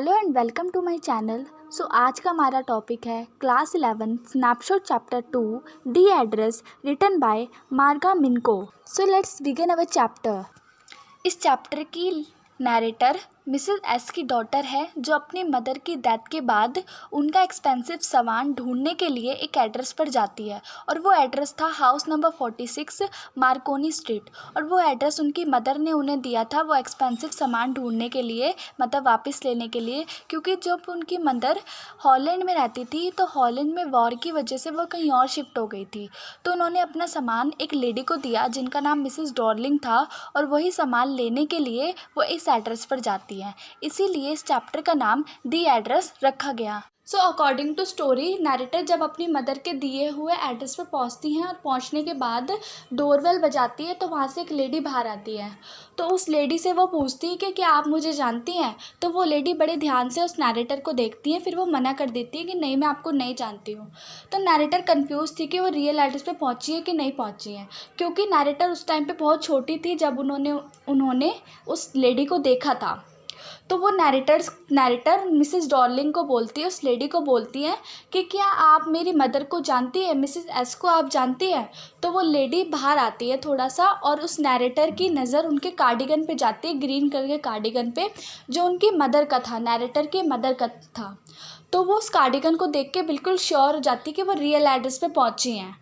Hello and welcome to my channel. आज का हमारा टॉपिक है class 11 snapshot chapter 2 the address written by Marga Minco. Let's begin our chapter. इस chapter की narrator Mrs S की daughter है जो अपनी मदर की डेथ के बाद उनका एक्सपेंसिव सामान ढूंढने के लिए एक एड्रेस पर जाती है और वो एड्रेस था हाउस नंबर 46 मार्कोनी स्ट्रीट। और वो एड्रेस उनकी मदर ने उन्हें दिया था वो एक्सपेंसिव सामान ढूंढने के लिए, मतलब वापस लेने के लिए, क्योंकि जब उनकी मदर हॉलैंड में रहती थी तो हॉलैंड में वॉर की वजह से वो कहीं और शिफ्ट हो गई थी। तो उन्होंने अपना सामान एक लेडी को दिया जिनका नाम मिसेस डॉर्लिंग था और वही सामान लेने के लिए वो इस एड्रेस पर जाती है। इसीलिए इस चैप्टर का नाम दी एड्रेस रखा गया। अकॉर्डिंग टू स्टोरी, नरेटर जब अपनी मदर के दिए हुए एड्रेस पर पहुंचती हैं और पहुंचने के बाद डोरबेल बजाती है तो वहाँ से एक लेडी बाहर आती है। तो उस लेडी से वो पूछती है कि क्या आप मुझे जानती हैं। तो वो लेडी बड़े ध्यान से उस नरेटर को देखती है, फिर वो मना कर देती है कि नहीं, मैं आपको नहीं जानती हूँ। तो नरेटर कंफ्यूज थी कि वो रियल एड्रेस पे पहुँची है कि नहीं पहुँची है, क्योंकि नरेटर उस टाइम पे बहुत छोटी थी जब उन्होंने उस लेडी को देखा था। तो वो नरेटर मिसेस डॉर्लिंग को बोलती है, उस लेडी को बोलती है कि क्या आप मेरी मदर को जानती है, मिसेस एस को आप जानती है। तो वो लेडी बाहर आती है थोड़ा सा और उस नरेटर की नज़र उनके कार्डिगन पे जाती है, ग्रीन कलर के कार्डिगन पे जो उनकी मदर का था, नरेटर की मदर का था। तो वो उस कार्डिगन को देख के बिल्कुल श्योर हो जाती है कि वो रियल एड्रेस पे पहुंची हैं।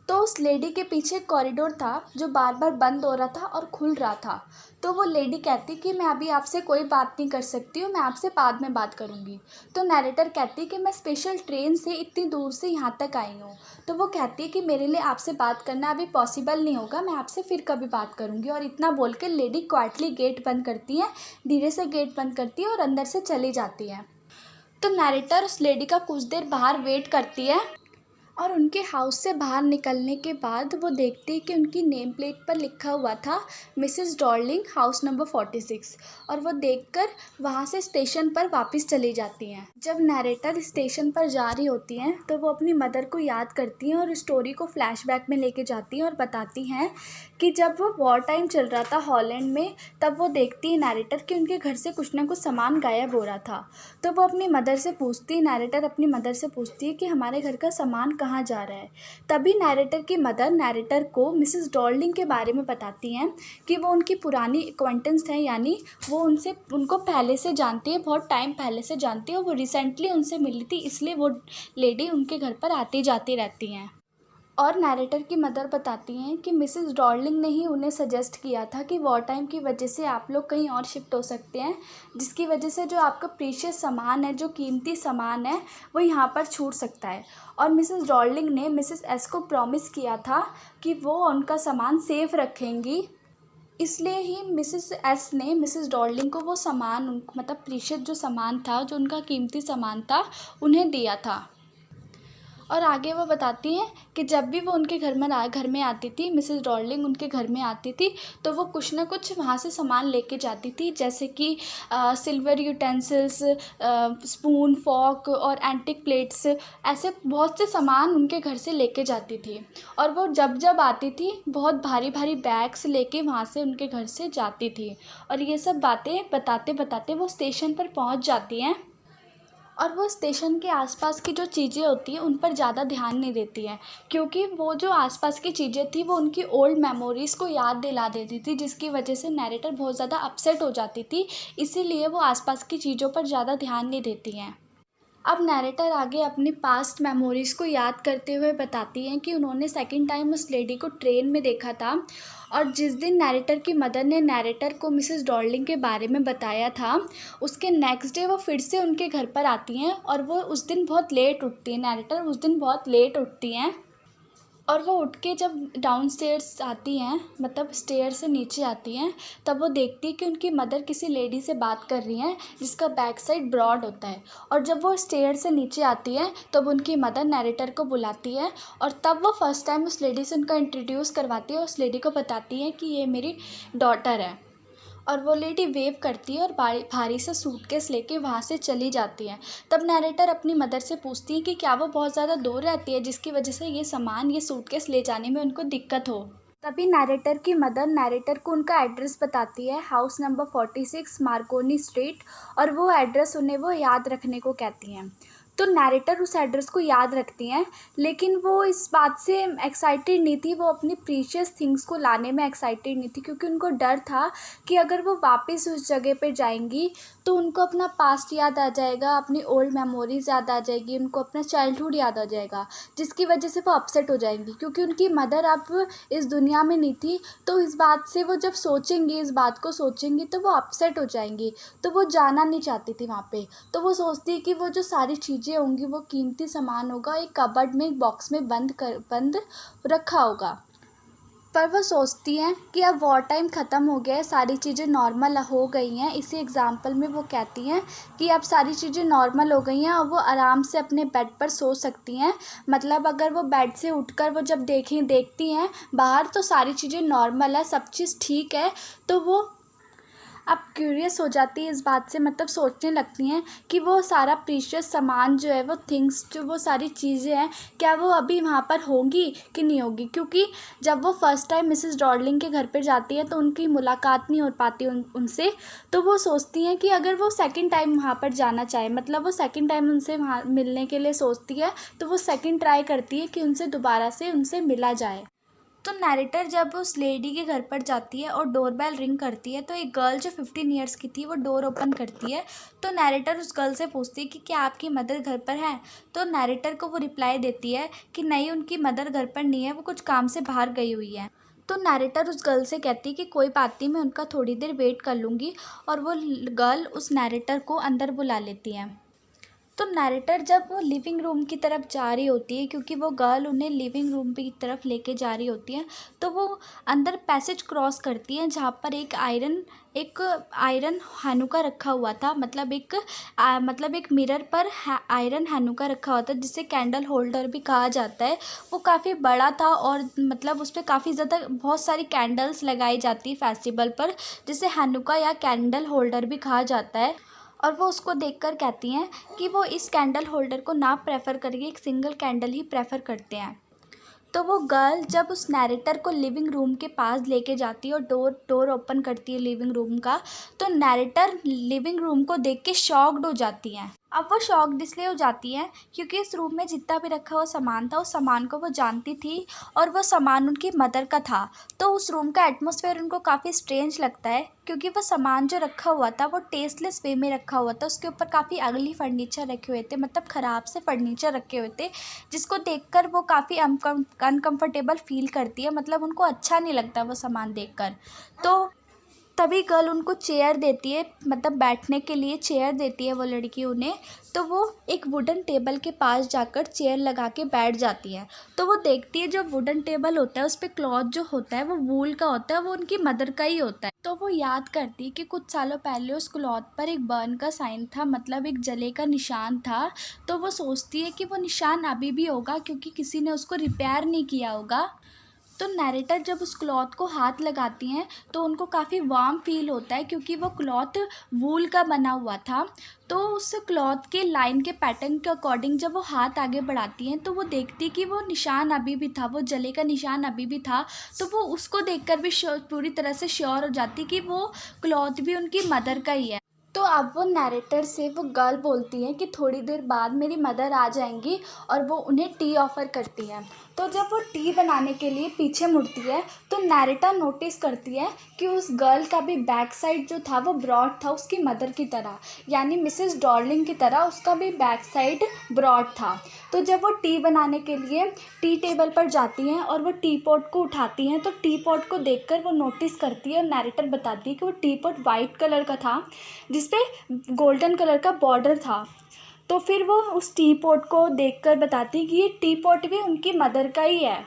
तो उस लेडी के पीछे एक कॉरिडोर था जो बार बार बंद हो रहा था और खुल रहा था। तो वो लेडी कहती कि मैं अभी आपसे कोई बात नहीं कर सकती हूँ, मैं आपसे बाद में बात करूँगी। तो नरेटर कहती कि मैं स्पेशल ट्रेन से इतनी दूर से यहाँ तक आई हूँ। तो वो कहती है कि मेरे लिए आपसे बात करना अभी पॉसिबल नहीं होगा, मैं आपसे फिर कभी बात करूँगी। और इतना बोल के लेडी क्वाइटली गेट बंद करती है, धीरे से गेट बंद करती है और अंदर से चली जाती है। तो नरेटर उस लेडी का कुछ देर बाहर वेट करती है और उनके हाउस से बाहर निकलने के बाद वो देखती है कि उनकी नेम प्लेट पर लिखा हुआ था मिसेस डॉर्लिंग हाउस नंबर 46। और वो देखकर वहाँ से स्टेशन पर वापस चली जाती हैं। जब नरेटर स्टेशन पर जा रही होती हैं तो वो अपनी मदर को याद करती हैं और स्टोरी को फ्लैशबैक में लेके जाती हैं और बताती हैं कि जब वो वॉर टाइम चल रहा था हॉलैंड में, तब वो देखती है नरेटर कि उनके घर से कुछ ना कुछ सामान गायब हो रहा था। तो वो अपनी मदर से पूछती है, नरेटर अपनी मदर से पूछती है कि हमारे घर का सामान कहाँ जा रहा है। तभी नरेटर की मदर नरेटर को मिसेस डॉर्लिंग के बारे में बताती हैं कि वो उनकी पुरानी एक्वेंटेंस है, यानी वो उनको पहले से जानती है, बहुत टाइम पहले से जानती है और वो रिसेंटली उनसे मिली थी, इसलिए वो लेडी उनके घर पर आती जाती रहती हैं। और नरेटर की मदर बताती हैं कि मिसेस डॉर्लिंग ने ही उन्हें सजेस्ट किया था कि वॉर टाइम की वजह से आप लोग कहीं और शिफ्ट हो सकते हैं, जिसकी वजह से जो आपका प्रीशियस सामान है, जो कीमती सामान है, वो यहाँ पर छूट सकता है। और मिसेस डॉर्लिंग ने मिसेस एस को प्रॉमिस किया था कि वो उनका सामान सेफ रखेंगी, इसलिए ही मिसेस एस ने मिसेस डॉर्लिंग को वो सामान, मतलब प्रीशियस जो सामान था, जो उनका कीमती सामान था, उन्हें दिया था। और आगे वो बताती हैं कि जब भी वो उनके घर में आती थी, मिसेस डॉर्लिंग उनके घर में आती थी, तो वो कुछ ना कुछ वहाँ से सामान लेके जाती थी, जैसे कि सिल्वर यूटेंसिल्स, स्पून, फॉर्क और एंटिक प्लेट्स, ऐसे बहुत से सामान उनके घर से लेके जाती थी। और वो जब आती थी बहुत भारी भारी बैग्स लेके वहाँ से उनके घर से जाती थी। और ये सब बातें बताते बताते वो स्टेशन पर पहुँच जाती हैं और वो स्टेशन के आसपास की जो चीज़ें होती हैं उन पर ज़्यादा ध्यान नहीं देती हैं, क्योंकि वो जो आसपास की चीज़ें थी वो उनकी ओल्ड मेमोरीज़ को याद दिला देती थी, जिसकी वजह से नरेटर बहुत ज़्यादा अपसेट हो जाती थी। इसीलिए वो आसपास की चीज़ों पर ज़्यादा ध्यान नहीं देती हैं। अब नरेटर आगे अपनी पास्ट मेमोरीज़ को याद करते हुए बताती हैं कि उन्होंने सेकंड टाइम उस लेडी को ट्रेन में देखा था, और जिस दिन नरेटर की मदर ने नरेटर को मिसेस डॉर्लिंग के बारे में बताया था, उसके नेक्स्ट डे वो फिर से उनके घर पर आती हैं और वो उस दिन बहुत लेट उठती हैं। नरेटर उस दिन बहुत लेट उठती हैं और वो उठ के जब डाउन स्टेयर्स आती हैं, मतलब स्टेयर से नीचे आती हैं, तब वो देखती है कि उनकी मदर किसी लेडी से बात कर रही हैं जिसका बैक साइड ब्रॉड होता है। और जब वो स्टेयर से नीचे आती है तब उनकी मदर नरेटर को बुलाती है और तब वो फर्स्ट टाइम उस लेडी से उनका इंट्रोड्यूस करवाती है, उस लेडी को बताती है कि ये मेरी डॉटर है। और वो लेडी वेव करती है और भारी सा सूटकेस लेके वहाँ से चली जाती है। तब नरेटर अपनी मदर से पूछती है कि क्या वो बहुत ज़्यादा दूर रहती है जिसकी वजह से ये सामान, ये सूटकेस ले जाने में उनको दिक्कत हो। तभी नैरेटर की मदर नैरेटर को उनका एड्रेस बताती है, हाउस नंबर 46 मार्कोनी स्ट्रीट, और वो एड्रेस उन्हें वो याद रखने को कहती हैं। तो नैरेटर उस एड्रेस को याद रखती हैं, लेकिन वो इस बात से एक्साइटेड नहीं थी, वो अपनी प्रीशियस थिंग्स को लाने में एक्साइटेड नहीं थी, क्योंकि उनको डर था कि अगर वो वापस उस जगह पे जाएंगी तो उनको अपना पास्ट याद आ जाएगा, अपनी ओल्ड मेमोरीज याद आ जाएगी, उनको अपना चाइल्डहुड याद आ जाएगा, जिसकी वजह से वो अपसेट हो जाएंगी, क्योंकि उनकी मदर अब इस दुनिया में नहीं थी। तो इस बात से वो जब सोचेंगी, इस बात को सोचेंगी, तो वो अपसेट हो जाएंगी, तो वो जाना नहीं चाहती थी वहाँ पे। तो वो सोचती है कि वो जो सारी चीज़ें होंगी, वो कीमती सामान होगा, एक कबर्ड में, एक बॉक्स में बंद रखा होगा। पर वो सोचती हैं कि अब वॉर टाइम ख़त्म हो गया है, सारी चीज़ें नॉर्मल हो गई हैं। इसी एग्ज़ाम्पल में वो कहती हैं कि अब सारी चीज़ें नॉर्मल हो गई हैं और वो आराम से अपने बेड पर सो सकती हैं। मतलब अगर वो बेड से उठकर वो जब देखती हैं बाहर, तो सारी चीज़ें नॉर्मल है, सब चीज़ ठीक है। तो वो अब क्यूरियस हो जाती है इस बात से, मतलब सोचने लगती हैं कि वो सारा प्रीशियस सामान जो है, वो थिंग्स जो, वो सारी चीज़ें हैं, क्या वो अभी वहाँ पर होंगी कि नहीं होगी। क्योंकि जब वो फर्स्ट टाइम मिसेस डॉर्लिंग के घर पे जाती है तो उनकी मुलाकात नहीं हो पाती उनसे। तो वो सोचती हैं कि अगर वो सेकंड टाइम वहाँ पर जाना चाहे, मतलब वो सेकंड टाइम उनसे वहाँ मिलने के लिए सोचती है, तो वो सेकंड ट्राई करती है कि उनसे दोबारा से उनसे मिला जाए। तो नैरेटर जब उस लेडी के घर पर जाती है और डोरबेल रिंग करती है, तो एक गर्ल जो 15 ईयर्स की थी वो डोर ओपन करती है। तो नैरेटर उस गर्ल से पूछती है कि क्या आपकी मदर घर पर है। तो नैरेटर को वो रिप्लाई देती है कि नहीं, उनकी मदर घर पर नहीं है, वो कुछ काम से बाहर गई हुई है। तो नैरेटर उस गर्ल से कहती है कि कोई बात नहीं, मैं उनका थोड़ी देर वेट कर लूँगी, और वो गर्ल उस नैरेटर को अंदर बुला लेती है। तो नैरेटर जब वो लिविंग रूम की तरफ जा रही होती है, क्योंकि वो गर्ल उन्हें लिविंग रूम की तरफ लेके जा रही होती है, तो वो अंदर पैसेज क्रॉस करती है जहाँ पर एक आयरन हैनुका रखा हुआ था। मतलब एक मिरर पर आयरन हैनुका रखा हुआ था, जिसे कैंडल होल्डर भी कहा जाता है। वो काफ़ी बड़ा था और मतलब उस पर काफ़ी ज़्यादा बहुत सारी कैंडल्स लगाई जाती है फेस्टिवल पर, जिसे हैनुका या कैंडल होल्डर भी कहा जाता है। और वो उसको देखकर कहती हैं कि वो इस कैंडल होल्डर को ना प्रेफर करके एक सिंगल कैंडल ही प्रेफर करते हैं। तो वो गर्ल जब उस नैरेटर को लिविंग रूम के पास लेके जाती है और डोर ओपन करती है लिविंग रूम का, तो नैरेटर लिविंग रूम को देख के शॉक्ड हो जाती हैं। अब वो शॉक्ड इसलिए हो जाती हैं क्योंकि इस रूम में जितना भी रखा हुआ सामान था, उस सामान को वो जानती थी, और वो सामान उनकी मदर का था। तो उस रूम का एटमॉस्फेयर उनको काफ़ी स्ट्रेंज लगता है, क्योंकि वो सामान जो रखा हुआ था वो टेस्टलेस वे में रखा हुआ था। उसके ऊपर काफ़ी अगली फर्नीचर रखे हुए थे, मतलब ख़राब से फर्नीचर रखे हुए थे, जिसको देखकर वो काफ़ी अनकम्फर्टेबल फील करती है। मतलब उनको अच्छा नहीं लगता वो सामान देखकर। तो तभी गर्ल उनको चेयर देती है, मतलब बैठने के लिए चेयर देती है वो लड़की उन्हें। तो वो एक वुडन टेबल के पास जाकर चेयर लगा के बैठ जाती है। तो वो देखती है जो वुडन टेबल होता है उस पर क्लॉथ जो होता है वो वूल का होता है, वो उनकी मदर का ही होता है। तो वो याद करती है कि कुछ सालों पहले उस क्लॉथ पर एक बर्न का साइन था, मतलब एक जले का निशान था। तो वो सोचती है कि वो निशान अभी भी होगा, क्योंकि किसी ने उसको रिपेयर नहीं किया होगा। तो नैरेटर जब उस क्लॉथ को हाथ लगाती हैं तो उनको काफ़ी वार्म फील होता है, क्योंकि वो क्लॉथ वूल का बना हुआ था। तो उस क्लॉथ के लाइन के पैटर्न के अकॉर्डिंग जब वो हाथ आगे बढ़ाती हैं तो वो देखती कि वो निशान अभी भी था, वो जले का निशान अभी भी था। तो वो उसको देखकर भी पूरी तरह से श्योर हो जाती कि वो क्लॉथ भी उनकी मदर का ही है। तो अब वो नैरेटर से वो गर्ल बोलती है कि थोड़ी देर बाद मेरी मदर आ जाएंगी, और वो उन्हें टी ऑफ़र करती है। तो जब वो टी बनाने के लिए पीछे मुड़ती है तो नैरेटर नोटिस करती है कि उस गर्ल का भी बैक साइड जो था वो ब्रॉड था, उसकी मदर की तरह, यानी मिसेस डॉर्लिंग की तरह उसका भी बैक साइड ब्रॉड था। तो जब वो टी बनाने के लिए टी टेबल पर जाती हैं और वो टी पॉट को उठाती हैं, तो टी पॉट को देखकर वो नोटिस करती है, और नैरेटर बताती है कि वो टी पॉट वाइट कलर का था जिसपे गोल्डन कलर का बॉर्डर था। तो फिर वो उस टी पॉट को देखकर बताती कि ये टी पॉट भी उनकी मदर का ही है।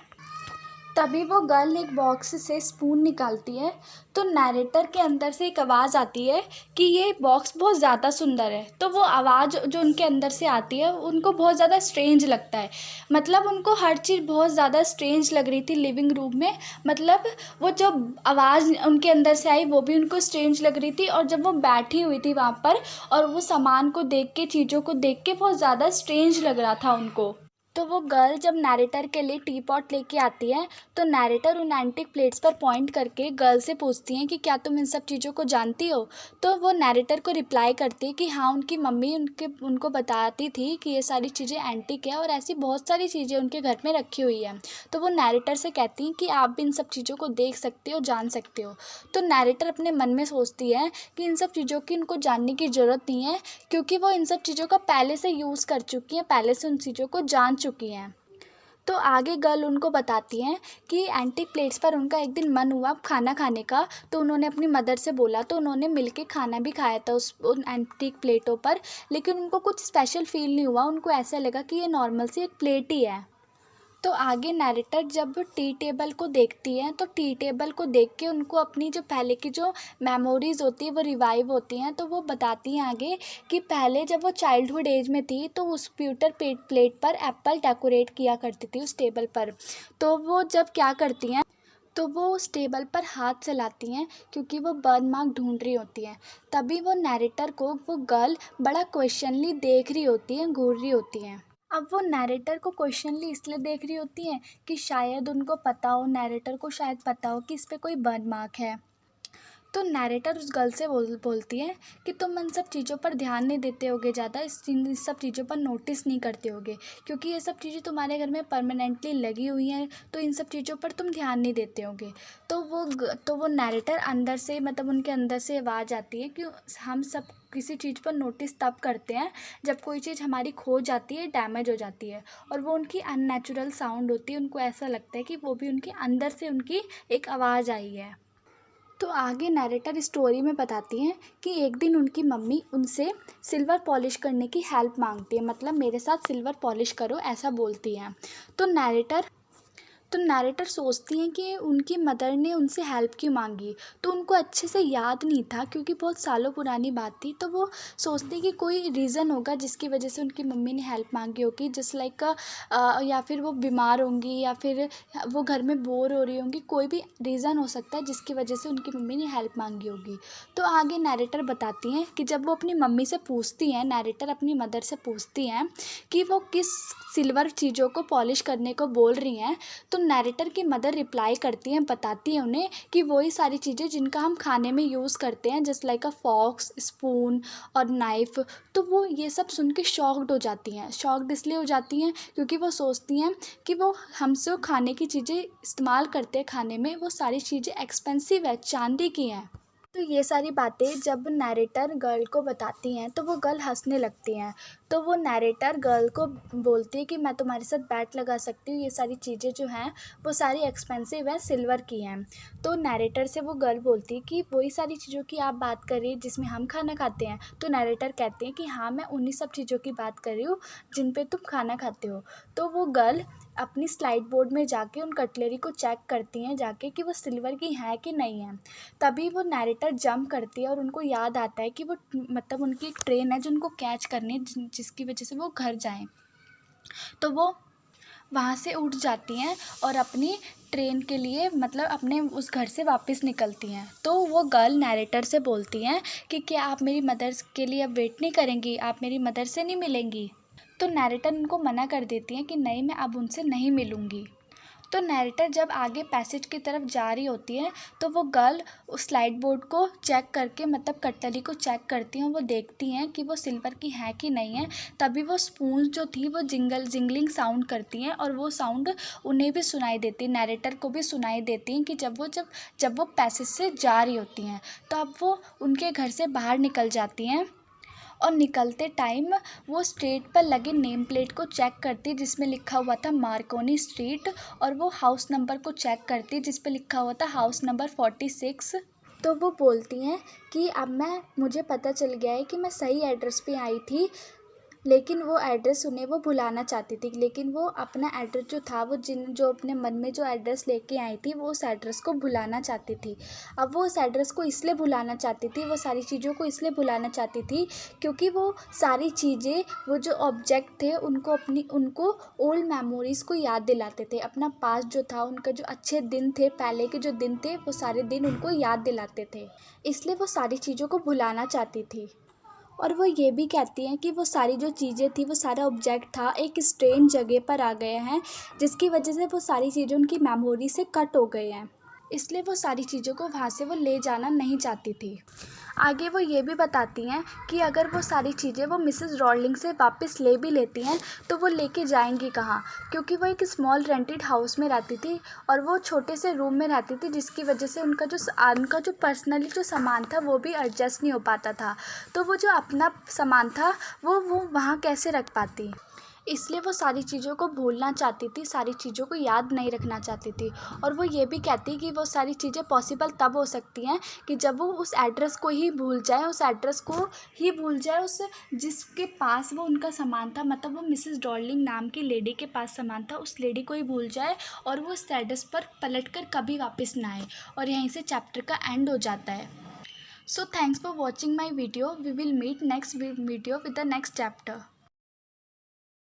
तभी वो गर्ल एक बॉक्स से स्पून निकालती है, तो नैरेटर के अंदर से एक आवाज़ आती है कि ये बॉक्स बहुत ज़्यादा सुंदर है। तो वो आवाज़ जो उनके अंदर से आती है उनको बहुत ज़्यादा स्ट्रेंज लगता है, मतलब उनको हर चीज़ बहुत ज़्यादा स्ट्रेंज लग रही थी लिविंग रूम में। मतलब वो जो आवाज़ उनके अंदर से आई वो भी उनको स्ट्रेंज लग रही थी, और जब वो बैठी हुई थी वहाँ पर और वो सामान को देख के, चीज़ों को देख के बहुत ज़्यादा स्ट्रेंज लग रहा था उनको। तो वो गर्ल जब नैरेटर के लिए टी पॉट लेके आती है तो नैरेटर उन एंटिक प्लेट्स पर पॉइंट करके गर्ल से पूछती हैं कि क्या तुम इन सब चीज़ों को जानती हो। तो वो नैरेटर को रिप्लाई करती है कि हाँ, उनकी मम्मी उनको बताती थी कि ये सारी चीज़ें एंटिक है और ऐसी बहुत सारी चीज़ें उनके घर में रखी हुई है। तो वो नैरेटर से कहती हैं कि आप भी इन सब चीज़ों को देख सकते हो, जान सकते हो। तो नैरेटर अपने मन में सोचती है कि इन सब चीज़ों की उनको जानने की ज़रूरत नहीं है, क्योंकि वो इन सब चीज़ों का पहले से यूज़ कर चुकी हैं, पहले से उन चीज़ों को जान चुकी हैं। तो आगे गर्ल उनको बताती हैं कि एंटिक प्लेट्स पर उनका एक दिन मन हुआ खाना खाने का, तो उन्होंने अपनी मदर से बोला, तो उन्होंने मिलके खाना भी खाया था उन एंटिक प्लेटों पर। लेकिन उनको कुछ स्पेशल फ़ील नहीं हुआ, उनको ऐसा लगा कि ये नॉर्मल सी एक प्लेट ही है। तो आगे नैरेटर जब टी टेबल को देखती है तो टी टेबल को देख के उनको अपनी जो पहले की जो मेमोरीज़ होती है वो रिवाइव होती हैं। तो वो बताती हैं आगे कि पहले जब वो चाइल्डहुड एज में थी तो उस प्यूटर प्लेट पर एप्पल डेकोरेट किया करती थी उस टेबल पर। तो वो जब क्या करती हैं, तो वो उस टेबल पर हाथ चलाती हैं क्योंकि वो बर्न मार्क ढूंढ रही होती हैं। तभी वो नैरेटर को वो गर्ल बड़ा क्वेश्चनली देख रही होती है, घूर रही होती हैं। अब वो नैरेटर को क्वेश्चनली इसलिए देख रही होती हैं कि शायद उनको पता हो, नैरेटर को शायद पता हो कि इस पे कोई बर्न मार्क है। तो नैरेटर उस गर्ल से बोलती है कि तुम इन सब चीज़ों पर ध्यान नहीं देते होगे ज़्यादा, इन सब चीज़ों पर नोटिस नहीं करते होगे, क्योंकि ये सब चीज़ें तुम्हारे घर में परमानेंटली लगी हुई हैं, तो इन सब चीज़ों पर तुम ध्यान नहीं देते होगे। तो वो नैरेटर अंदर से, मतलब उनके अंदर से आवाज़ आती है कि हम सब किसी चीज़ पर नोटिस तब करते हैं जब कोई चीज़ हमारी खो जाती है, डैमेज हो जाती है, और वो उनकी अननेचुरल साउंड होती है। उनको ऐसा लगता है कि वो भी उनके अंदर से उनकी एक आवाज़ आई है। तो आगे नैरेटर स्टोरी में बताती हैं कि एक दिन उनकी मम्मी उनसे सिल्वर पॉलिश करने की हेल्प मांगती है, मतलब मेरे साथ सिल्वर पॉलिश करो, ऐसा बोलती हैं। तो नैरेटर सोचती हैं कि उनकी मदर ने उनसे हेल्प क्यों मांगी। तो उनको अच्छे से याद नहीं था क्योंकि बहुत सालों पुरानी बात थी। तो वो सोचती कि कोई रीज़न होगा जिसकी वजह से उनकी मम्मी ने हेल्प मांगी होगी, जस्ट लाइक या फिर वो बीमार होंगी या फिर वो घर में बोर हो रही होंगी, कोई भी रीज़न हो सकता है जिसकी वजह से उनकी मम्मी ने हेल्प मांगी होगी। तो आगे नैरेटर बताती हैं कि जब वो अपनी मम्मी से पूछती हैं, नैरेटर अपनी मदर से पूछती हैं कि वो किस सिल्वर चीज़ों को पॉलिश करने को बोल रही हैं, तो नैरेटर की मदर रिप्लाई करती हैं, बताती हैं उन्हें कि वही सारी चीज़ें जिनका हम खाने में यूज़ करते हैं, just like a forks, spoon और नाइफ़। तो वो ये सब सुन के शॉक्ड हो जाती हैं। शॉक्ड इसलिए हो जाती हैं क्योंकि वो सोचती हैं कि वो हमसे वो खाने की चीज़ें इस्तेमाल करते हैं खाने में, वो सारी चीज़ें एक्सपेंसिव है, चांदी की हैं। तो ये सारी बातें जब नैरेटर गर्ल को बताती हैं तो वो गर्ल हंसने लगती हैं। तो वो नैरेटर गर्ल को बोलती है कि मैं तुम्हारे साथ बैट लगा सकती हूँ, ये सारी चीज़ें जो हैं वो सारी एक्सपेंसिव हैं, सिल्वर की हैं। तो नैरेटर से वो गर्ल बोलती है कि वही सारी चीज़ों की आप बात कर रही है जिसमें हम खाना खाते हैं। तो नैरेटर कहते हैं कि हाँ, मैं उन्हीं सब चीज़ों की बात कर रही हूँ जिन पे तुम खाना खाते हो। तो वो गर्ल अपनी स्लाइड बोर्ड में जाके उन कटलरी को चेक करती हैं जाके कि वो सिल्वर की हैं कि नहीं है। तभी वो नैरेटर जंप करती है और उनको याद आता है कि वो, मतलब उनकी एक ट्रेन है जो उनको कैच करनी है, जिसकी वजह से वो घर जाएं। तो वो वहाँ से उठ जाती हैं और अपनी ट्रेन के लिए, मतलब अपने उस घर से वापस निकलती हैं। तो वो गर्ल नैरेटर से बोलती हैं कि क्या आप मेरी मदर के लिए अब वेट नहीं करेंगी, आप मेरी मदर से नहीं मिलेंगी। तो नैरेटर उनको मना कर देती हैं कि नहीं, मैं अब उनसे नहीं मिलूँगी। तो नैरेटर जब आगे पैसेज की तरफ जा रही होती है तो वो गर्ल उस स्लाइड बोर्ड को चेक करके, मतलब कटलरी को चेक करती हैं, वो देखती हैं कि वो सिल्वर की है कि नहीं है। तभी वो स्पून जो थी वो जिंगलिंग साउंड करती हैं और वो साउंड उन्हें भी सुनाई देती है, नैरेटर को भी सुनाई देती हैं कि जब वो पैसेज से जा रही होती हैं। तो अब वो उनके घर से बाहर निकल जाती हैं और निकलते टाइम वो स्ट्रीट पर लगे नेम प्लेट को चेक करती जिसमें लिखा हुआ था मार्कोनी स्ट्रीट, और वो हाउस नंबर को चेक करती जिस पे लिखा हुआ था हाउस नंबर 46। तो वो बोलती हैं कि अब मुझे पता चल गया है कि मैं सही एड्रेस पे आई थी, लेकिन वो एड्रेस उन्हें वो भुलाना चाहती थी। लेकिन वो अपना एड्रेस जो था, वो जो अपने मन में जो एड्रेस लेके आई थी, वो उस एड्रेस को भुलाना चाहती थी। अब वो उस एड्रेस को इसलिए भुलाना चाहती थी, वो सारी चीज़ों को इसलिए भुलाना चाहती थी क्योंकि वो सारी चीज़ें, वो जो ऑब्जेक्ट थे उनको ओल्ड मेमोरीज़ को याद दिलाते थे। अपना पास्ट जो था, उनका जो अच्छे दिन थे, पहले के जो दिन थे, वो सारे दिन उनको याद दिलाते थे, इसलिए वो सारी चीज़ों को भुलाना चाहती थी। और वो ये भी कहती हैं कि वो सारी जो चीज़ें थी, वो सारा ऑब्जेक्ट था, एक स्ट्रेंज जगह पर आ गए हैं, जिसकी वजह से वो सारी चीज़ें उनकी मेमोरी से कट हो गए हैं, इसलिए वो सारी चीज़ों को वहाँ से वो ले जाना नहीं चाहती थी। आगे वो ये भी बताती हैं कि अगर वो सारी चीज़ें वो मिसेस रॉलिंग से वापस ले भी लेती हैं तो वो लेके जाएंगी कहाँ, क्योंकि वो एक स्मॉल रेंटेड हाउस में रहती थी और वो छोटे से रूम में रहती थी, जिसकी वजह से उनका जो पर्सनली जो सामान था वो भी एडजस्ट नहीं हो पाता था। तो वो जो अपना सामान था वो वहाँ कैसे रख पाती, इसलिए वो सारी चीज़ों को भूलना चाहती थी, सारी चीज़ों को याद नहीं रखना चाहती थी। और वो ये भी कहती कि वो सारी चीज़ें पॉसिबल तब हो सकती हैं कि जब वो उस एड्रेस को ही भूल जाए, उस एड्रेस को ही भूल जाए, उस जिसके पास वो उनका सामान था, मतलब वो मिसेस डॉर्लिंग नाम की लेडी के पास सामान था, उस लेडी को ही भूल जाए और वो उस एड्रेस पर पलट कर कभी वापस ना आए। और यहीं से चैप्टर का एंड हो जाता है। So thanks for watching my video. We will meet next video with the next chapter.